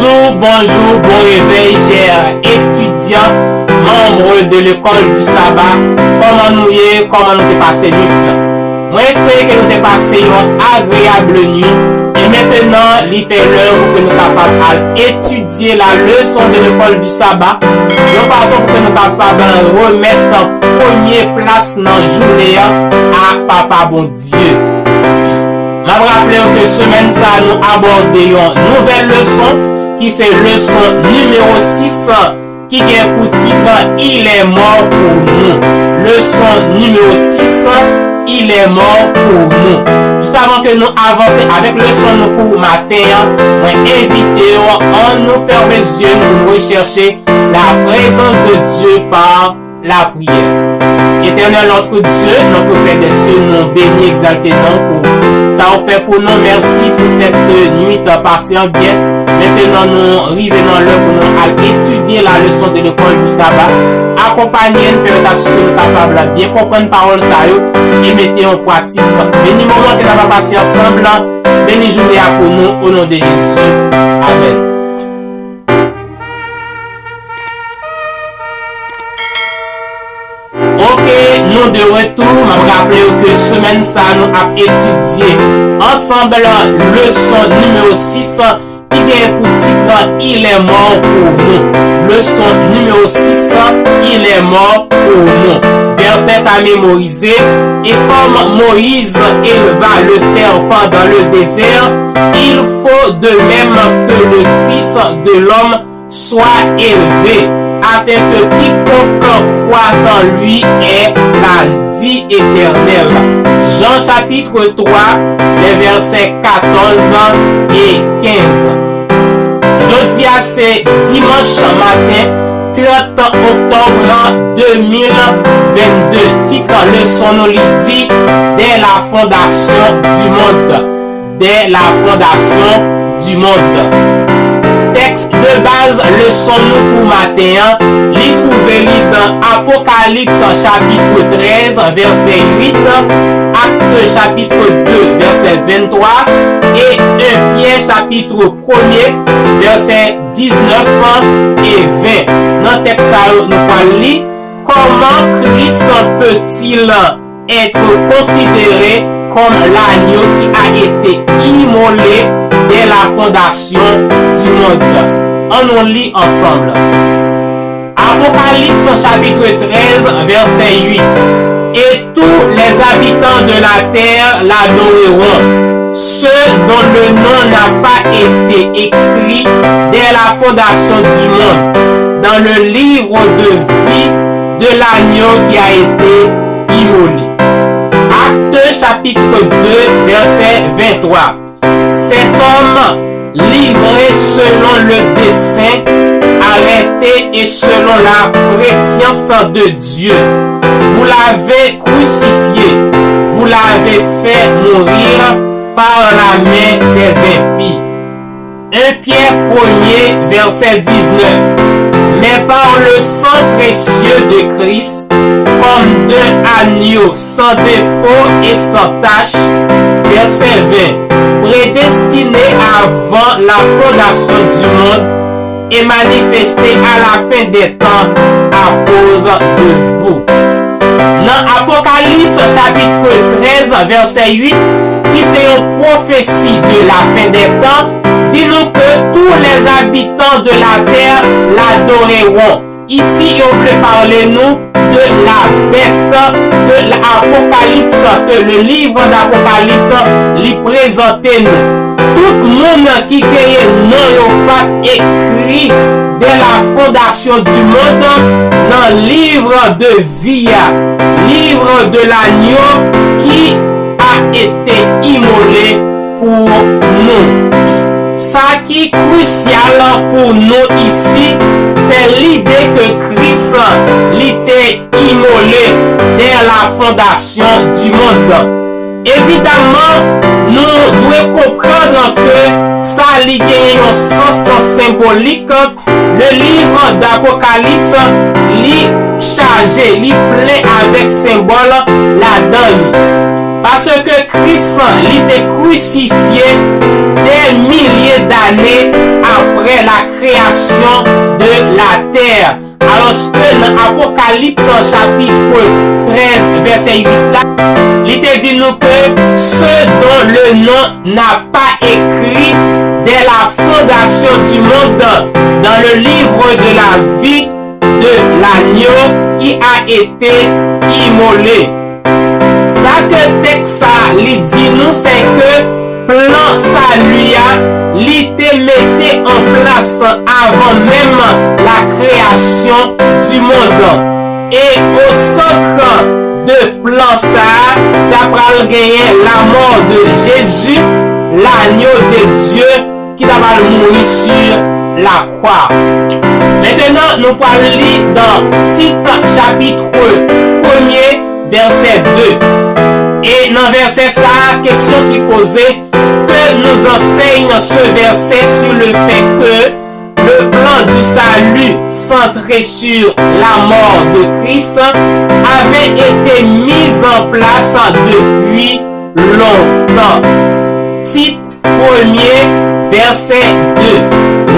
Bonjour, bon réveil, chers étudiants, membres de l'école du sabbat. Comment nous y est, comment nous t'es passé nuit? Moi, j'espère que nous t'es passé une agréable nuit. Et maintenant, il fait l'heure pour que nous capables d'étudier la leçon de l'école du sabbat. De façon pour que nous capables de remettre en première place dans la journée à Papa bon Dieu. Je me rappelle que semaine ça nous abordons une nouvelle leçon qui c'est leçon numéro 6 qui est pour titre il est mort pour nous. Leçon numéro 6, il est mort pour nous. Juste avant que nous avancions avec leçon nous pour matin, on invite à nous fermer les yeux pour rechercher la présence de Dieu par la prière. Éternel notre Dieu, notre Père des cieux, nous bénis, exalté non pour ça on fait pour nous. Merci pour cette nuit passée en bien. Maintenant nous arrivons dans l'heure pour nous étudier la leçon de l'école du sabbat. Accompagnez-nous, Père, que nous capables de bien comprendre la parole et mettez en pratique. Bénis moment que nous allons passer ensemble. Bénis journée pour nous au nom de Jésus. Amen. Nous de retour, je me rappelle que semaine ça nous a étudié ensemble leçon numéro 6 qui est pour titre il est mort pour nous. Leçon numéro 6, il est mort pour nous. Verset à mémoriser. Et comme Moïse éleva le serpent dans le désert, il faut de même que le Fils de l'homme soit élevé, afin que quiconque croit en lui ait la vie éternelle. Jean chapitre 3, les versets 14 et 15. Jeudi à c'est dimanche matin, 30 octobre 2022. Titre leçon nous dit dès la fondation du monde. Dès la fondation du monde. Texte de base, leçon nous pour matin, l'y trouver dans Apocalypse chapitre 13, verset 8, Acte chapitre 2, verset 23, et 1 Pierre chapitre 1er, verset 19 et 20. Dans le texte, nous allons lire comment Christ peut-il être considéré comme l'agneau qui a été immolé dès la fondation du monde. On nous lit ensemble. Apocalypse chapitre 13, verset 8. Et tous les habitants de la terre l'adoreront, ceux dont le nom n'a pas été écrit dès la fondation du monde, dans le livre de vie de l'agneau qui a été immolé. Acte chapitre 2, verset 23. Cet homme, livré selon le dessein, arrêté et selon la prescience de Dieu, vous l'avez crucifié, vous l'avez fait mourir par la main des impies. 1 Pierre 1er, verset 19. Mais par le sang précieux de Christ, comme d'un agneau sans défaut et sans tache, verset 20, prédestiné avant la fondation du monde et manifesté à la fin des temps à cause de vous. Dans Apocalypse chapitre 13, verset 8, qui c'est une prophétie de la fin des temps, dit-nous que tous les habitants de la terre l'adoreront. Ici, on veut parler nous de la bête de l'Apocalypse, que le livre d'Apocalypse lui présentait nous. Tout le monde qui créait non pas écrit dès la fondation du monde dans le livre de vie, livre de l'agneau qui a été immolé pour nous. Ça qui est crucial pour nous ici, c'est l'idée que Christ l'était immolé dès la fondation du monde. Évidemment, nous devons comprendre que ça ligue un sens symbolique. Le livre d'Apocalypse lit chargé, lit plein avec symbole la donne. Parce que Christ était crucifié des milliers d'années après la création de la terre. Alors que dans Apocalypse chapitre 13 verset 8 là, il te dit nous que ceux dont le nom n'a pas écrit dès la fondation du monde dans le livre de la vie de l'agneau qui a été immolé. Ça que texte ça lui dit nous c'est que plan salut l'ité mettait en place avant même la création du monde. Et au centre de plan ça va gagner la mort de Jésus, l'agneau de Dieu qui va mourir sur la croix. Maintenant, nous parlons dans Tite chapitre 1er verset 2. Et dans verset ça, question qui posait que nous enseigne ce verset sur le fait que le plan du salut centré sur la mort de Christ avait été mis en place depuis longtemps. Tite 1er verset 2,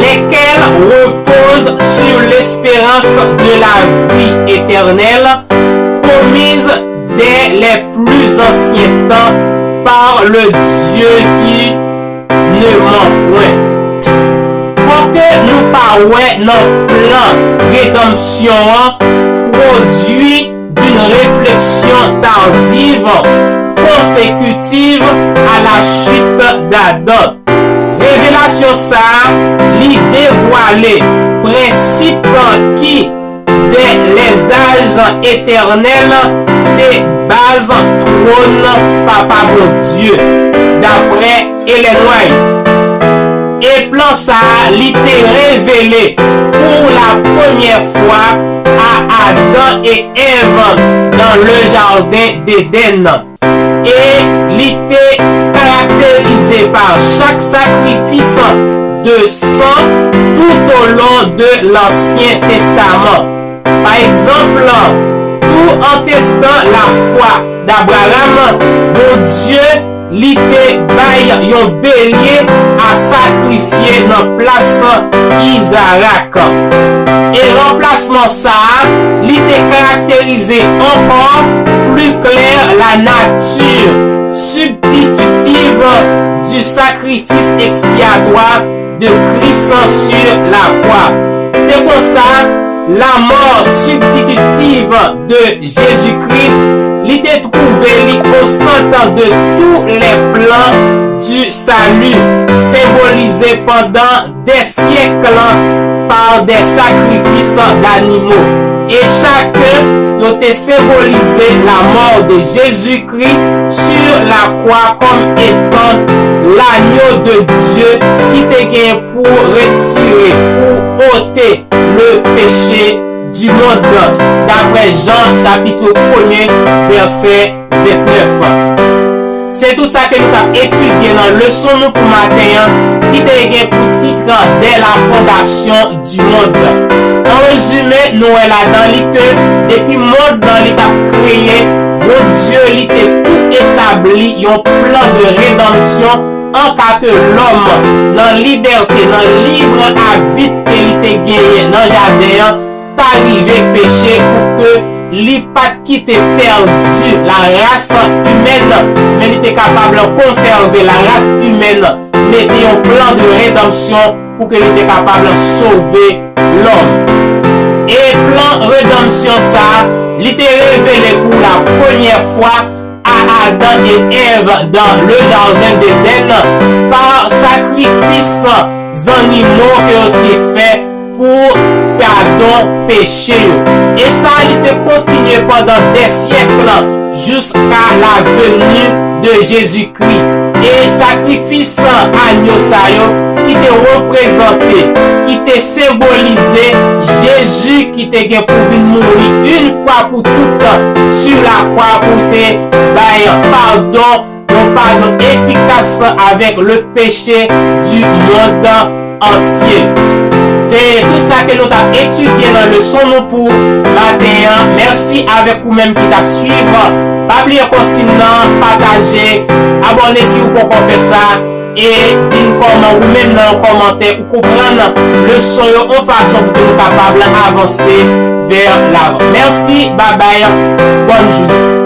lesquels reposent sur l'espérance de la vie éternelle promise dès les plus anciens temps par le Dieu qui ne ment point. Faut que nous parlions notre plan rédemption produit d'une réflexion tardive consécutive à la chute d'Adam. Révélation ça, l'idée dévoilée, principe qui dès les âges éternels des bases trône papa bon Dieu d'après Ellen White. Et plan ça l'était révélé pour la première fois à Adam et Ève dans le jardin d'Éden. Et l'était caractérisé par chaque sacrifice de sang tout au long de l'Ancien Testament. Par exemple, tout en testant la foi d'Abraham, mon Dieu l'était bail un bélier à sacrifier dans place Isaac. Et remplacement ça, l'était caractérisé encore plus clair la nature substitutive du sacrifice expiatoire de Christ sur la croix. C'est pour ça la mort substitutive de Jésus-Christ l'était trouvée au centre de tous les plans du salut, symbolisé pendant des siècles par des sacrifices d'animaux. Et chacun a symbolisé la mort de Jésus-Christ sur la croix comme étant l'agneau de Dieu qui était gagné pour retirer, pour ôter le péché du monde. D'après Jean chapitre 1er verset 29. C'est tout ça que nous avons étudié dans le leçon nous pour matin qui était gagné pour titre dès la fondation du monde. En résumé, nous est là dans que depuis le monde dans l'état créé, mon Dieu l'était tout établi un plan de rédemption en cas que l'homme dans liberté, dans libre habit qu'il était gagné dans le jardin, t'arriver péché pour que l'il pas quitter perdu la race humaine, mais il était capable de conserver la race humaine, mettre un plan de rédemption pour qu'il était capable de sauver l'homme. Et plan rédemption ça, il était révélé pour la première fois à Adam et Ève dans le jardin d'Éden par sacrifice animaux qui ont été faits pour pardon péché. Et ça il était continué pendant des siècles jusqu'à la venue de Jésus-Christ. Et sacrifice agneau qui était représenté, qui était symbolisé Jésus qui était pour venir mourir une fois pour toutes sur la croix pour te pardon, un pardon efficace avec le péché du monde entier. C'est tout ça que nous avons étudié dans le leçon nous pour matin. Merci avec vous-même qui t'a suivre. Pas oublier continuer, partager, abonner si vous pouvez faire ça. Et dites comment ou même dans les commentaires ou comprendre le son en façon pour que nous capables d'avancer vers l'avant. Merci, bye bye, bonne journée.